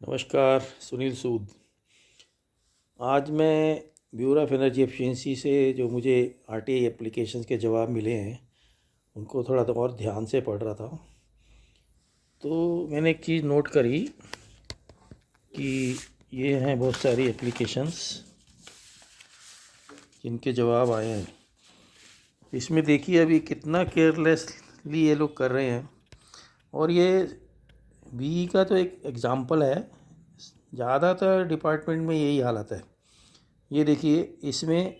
नमस्कार, सुनील सूद। आज मैं ब्यूरो ऑफ एनर्जी एफिशिएंसी से जो मुझे आरटीआई एप्लीकेशंस के जवाब मिले हैं उनको थोड़ा तो और ध्यान से पढ़ रहा था। तो मैंने एक चीज़ नोट करी कि ये हैं बहुत सारी एप्लीकेशंस जिनके जवाब आए हैं। इसमें देखिए अभी कितना केयरलेसली ये लोग कर रहे हैं। और ये बीई का तो एक एग्ज़ाम्पल है, ज़्यादातर डिपार्टमेंट में यही हालत है। ये देखिए, इसमें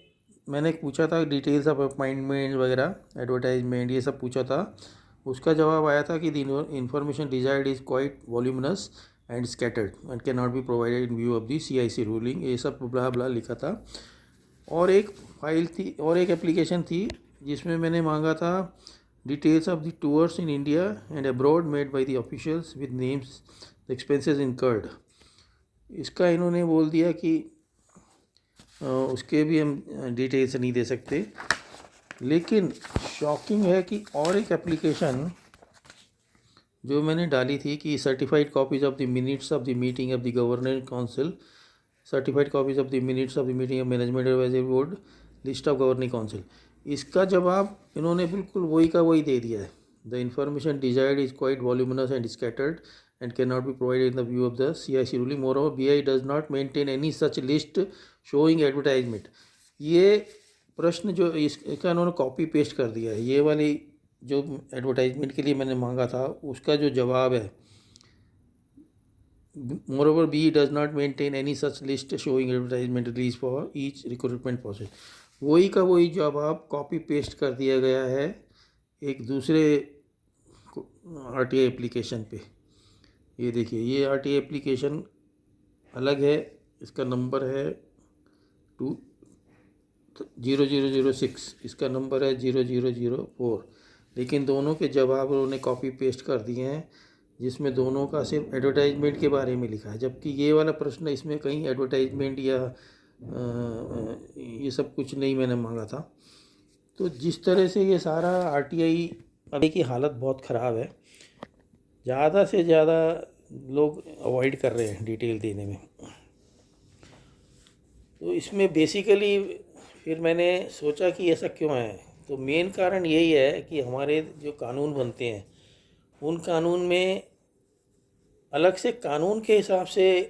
मैंने पूछा था डिटेल्स ऑफ अपॉइंटमेंट वगैरह, एडवर्टाइजमेंट, ये सब पूछा था। उसका जवाब आया था कि the information desired is quite voluminous and scattered and can not be provided in view of the CIC ruling, ये सब ब्ला ब्ला लिखा था। और एक फाइल थी और एक एप्लीकेशन थी जिसमें मैंने मांगा था details of the tours in India and abroad made by the officials with names the expenses incurred. इसका इन्होंने बोल दिया कि उसके भी हम डिटेल्स नहीं दे सकते। लेकिन शॉकिंग है कि और एक एप्लीकेशन जो मैंने डाली थी कि certified copies of the minutes of the meeting of the governing council, certified copies of the minutes of the meeting of management advisory board, list of governing council, इसका जवाब इन्होंने बिल्कुल वही का वही दे दिया है। The information desired is quite voluminous and scattered and cannot be provided in the view of the CIC ruling. Moreover, BI does not maintain any such list showing advertisement. ये प्रश्न जो इसका उन्होंने कॉपी पेस्ट कर दिया है। ये वाली जो एडवर्टाइजमेंट के लिए मैंने मांगा था उसका जो जवाब है, moreover BE does not maintain any such list showing advertisement release for each recruitment process, वही का वही जवाब कॉपी पेस्ट कर दिया गया है एक दूसरे आरटीआई एप्लीकेशन पे। ये देखिए, ये आरटीआई एप्लीकेशन अलग है, इसका नंबर है 0006, इसका नंबर है 0004, लेकिन दोनों के जवाब उन्होंने कॉपी पेस्ट कर दिए हैं जिसमें दोनों का सिर्फ एडवर्टाइजमेंट के बारे में लिखा है, जबकि ये वाला प्रश्न इसमें कहीं एडवर्टाइजमेंट या ये सब कुछ नहीं मैंने मांगा था। तो जिस तरह से ये सारा आरटीआई अभी की हालत बहुत ख़राब है, ज़्यादा से ज़्यादा लोग अवॉइड कर रहे हैं डिटेल देने में। तो इसमें बेसिकली फिर मैंने सोचा कि ऐसा क्यों है। तो मेन कारण यही है कि हमारे जो कानून बनते हैं उन कानून में अलग से कानून के हिसाब से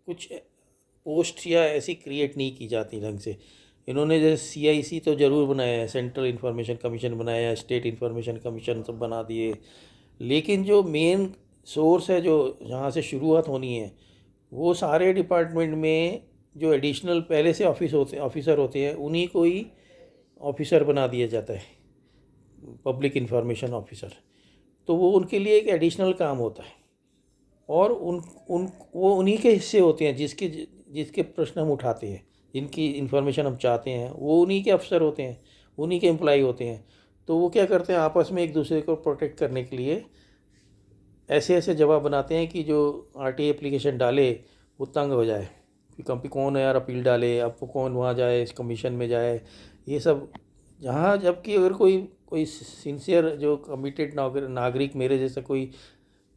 कुछ पोस्ट या ऐसी क्रिएट नहीं की जाती ढंग से। इन्होंने जैसे सीआईसी तो ज़रूर बनाया है, सेंट्रल इंफॉर्मेशन कमीशन बनाया है, स्टेट इंफॉर्मेशन कमीशन सब बना दिए, लेकिन जो मेन सोर्स है जो जहाँ से शुरुआत होनी है वो सारे डिपार्टमेंट में जो एडिशनल पहले से ऑफिसर होते हैं उन्हीं को ही ऑफिसर बना दिया जाता है, पब्लिक इंफॉर्मेशन ऑफिसर। तो वो उनके लिए एक एडिशनल काम होता है और वो उन्हीं के हिस्से होते हैं जिसके जिसके प्रश्न हम उठाते हैं, जिनकी इन्फॉर्मेशन हम चाहते हैं, वो उन्हीं के अफसर होते हैं, उन्हीं के एम्प्लॉय होते हैं। तो वो क्या करते हैं, आपस में एक दूसरे को प्रोटेक्ट करने के लिए ऐसे ऐसे जवाब बनाते हैं कि जो आरटीआई एप्लीकेशन डाले वो तंग हो जाए कि कंपनी कौन है यार अपील डाले, अब वो कौन वहाँ जाए, इस कमीशन में जाए, ये सब। जहाँ जबकि अगर कोई कोई सिंसियर जो कमिटेड नागरिक मेरे जैसा कोई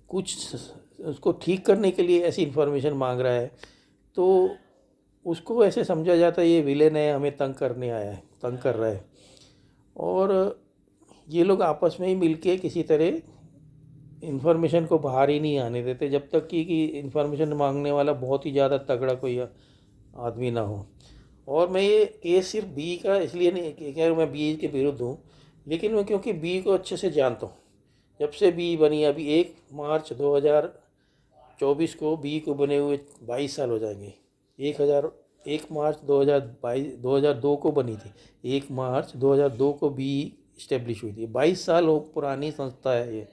कुछ उसको ठीक करने के लिए ऐसी इन्फॉर्मेशन मांग रहा है तो उसको ऐसे समझा जाता है ये विलेन है, हमें तंग करने आया है, तंग कर रहा है। और ये लोग आपस में ही मिलके किसी तरह इन्फॉर्मेशन को बाहर ही नहीं आने देते जब तक कि इन्फॉर्मेशन मांगने वाला बहुत ही ज़्यादा तगड़ा कोई आदमी ना हो। और मैं ये केस सिर्फ बी का इसलिए नहीं कि मैं बी के विरुद्ध हूँ, लेकिन मैं क्योंकि बी को अच्छे से जानता हूँ। जब से बी बनी, अभी 1 मार्च 2024 को बी को बने हुए 22 साल हो जाएंगे। 1 मार्च 2002 को बनी थी, 1 मार्च 2002 को बी इस्टेब्लिश हुई थी। 22 साल हो पुरानी संस्था है ये,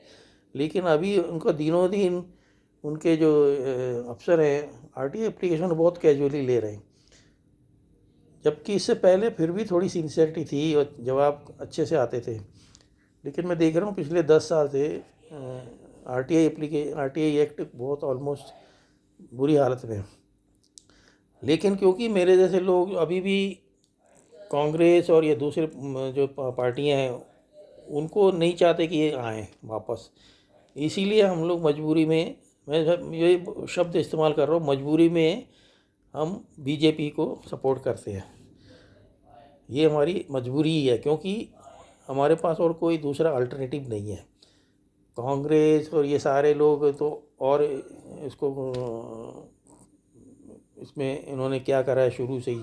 लेकिन अभी उनको दिनों दिन उनके जो अफसर हैं आरटीआई एप्लीकेशन बहुत कैजुअली ले रहे हैं, जबकि इससे पहले फिर भी थोड़ी सिंसियरिटी थी और जवाब अच्छे से आते थे। लेकिन मैं देख रहा हूँ पिछले 10 साल से आरटीआई एक्ट बहुत ऑलमोस्ट बुरी हालत में है। लेकिन क्योंकि मेरे जैसे लोग अभी भी कांग्रेस और ये दूसरे जो पार्टियां हैं उनको नहीं चाहते कि ये आएँ वापस, इसीलिए हम लोग मजबूरी में मैं ये शब्द इस्तेमाल कर रहा हूँ, मजबूरी में हम बीजेपी को सपोर्ट करते हैं। ये हमारी मजबूरी ही है, क्योंकि हमारे पास और कोई दूसरा अल्टरनेटिव नहीं है। कांग्रेस और ये सारे लोग तो, और इसको इसमें इन्होंने क्या करा है शुरू से ही,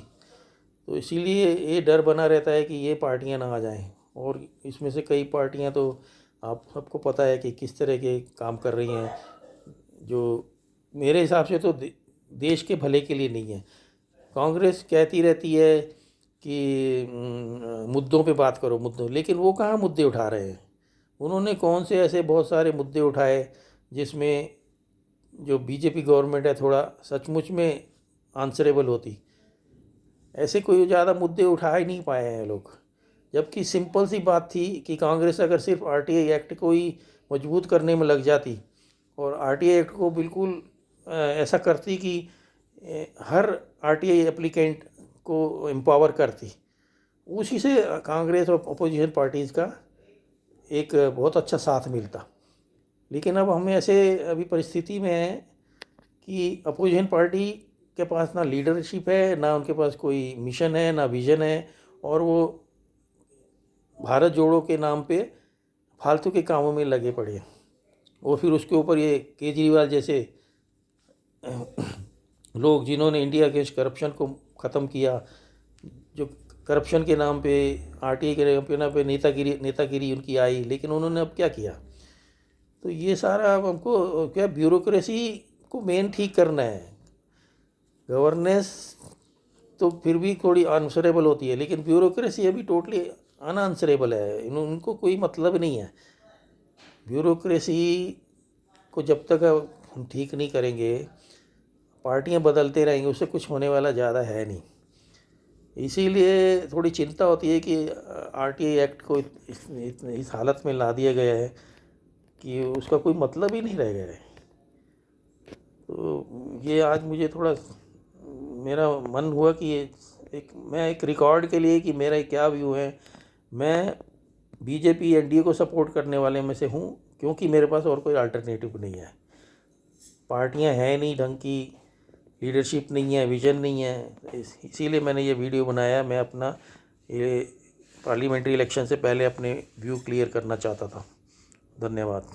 तो इसीलिए ये डर बना रहता है कि ये पार्टियां ना आ जाएं। और इसमें से कई पार्टियां तो आप सबको पता है कि किस तरह के काम कर रही हैं, जो मेरे हिसाब से तो देश के भले के लिए नहीं है। कांग्रेस कहती रहती है कि मुद्दों पे बात करो, मुद्दों, लेकिन वो कहाँ मुद्दे उठा रहे हैं। उन्होंने कौन से ऐसे बहुत सारे मुद्दे उठाए जिसमें जो बीजेपी गवर्नमेंट है थोड़ा सचमुच में आंसरेबल होती। ऐसे कोई ज़्यादा मुद्दे उठा ही नहीं पाए हैं लोग। जबकि सिंपल सी बात थी कि कांग्रेस अगर सिर्फ आरटीआई एक्ट को ही मजबूत करने में लग जाती और आरटीआई एक्ट को बिल्कुल ऐसा करती कि हर आरटीआई एप्लीकेंट को एम्पावर करती, उसी से कांग्रेस और अपोजिशन पार्टीज़ का एक बहुत अच्छा साथ मिलता। लेकिन अब हमें ऐसे अभी परिस्थिति में है कि अपोजिशन पार्टी के पास ना लीडरशिप है, ना उनके पास कोई मिशन है, ना विज़न है, और वो भारत जोड़ो के नाम पे फालतू के कामों में लगे पड़े हैं। और फिर उसके ऊपर ये केजरीवाल जैसे लोग जिन्होंने इंडिया अगेंस्ट करप्शन को ख़त्म किया, जो करप्शन के नाम पे आरटीआई के नाम पे नेतागिरी उनकी आई, लेकिन उन्होंने अब क्या किया। तो ये सारा अब हमको क्या ब्यूरोक्रेसी को मेन ठीक करना है। गवर्नेंस तो फिर भी थोड़ी आंसरेबल होती है, लेकिन ब्यूरोक्रेसी अभी टोटली अनआंसरेबल है। उनको कोई मतलब नहीं है। ब्यूरोक्रेसी को जब तक हम ठीक नहीं करेंगे, पार्टियां बदलते रहेंगे, उससे कुछ होने वाला ज़्यादा है नहीं। इसीलिए थोड़ी चिंता होती है कि आरटीआई एक्ट को इस हालत में ला दिया गया है कि उसका कोई मतलब ही नहीं रह गया है। तो ये आज मुझे थोड़ा मेरा मन हुआ कि मैं एक रिकॉर्ड के लिए कि मेरा क्या व्यू है। मैं बीजेपी एनडीए को सपोर्ट करने वाले में से हूँ, क्योंकि मेरे पास और कोई अल्टरनेटिव नहीं है। पार्टियां हैं नहीं ढंग की, लीडरशिप नहीं है, विजन नहीं है। इसीलिए मैंने ये वीडियो बनाया। मैं अपना ये पार्लियामेंट्री इलेक्शन से पहले अपने व्यू क्लियर करना चाहता था। धन्यवाद।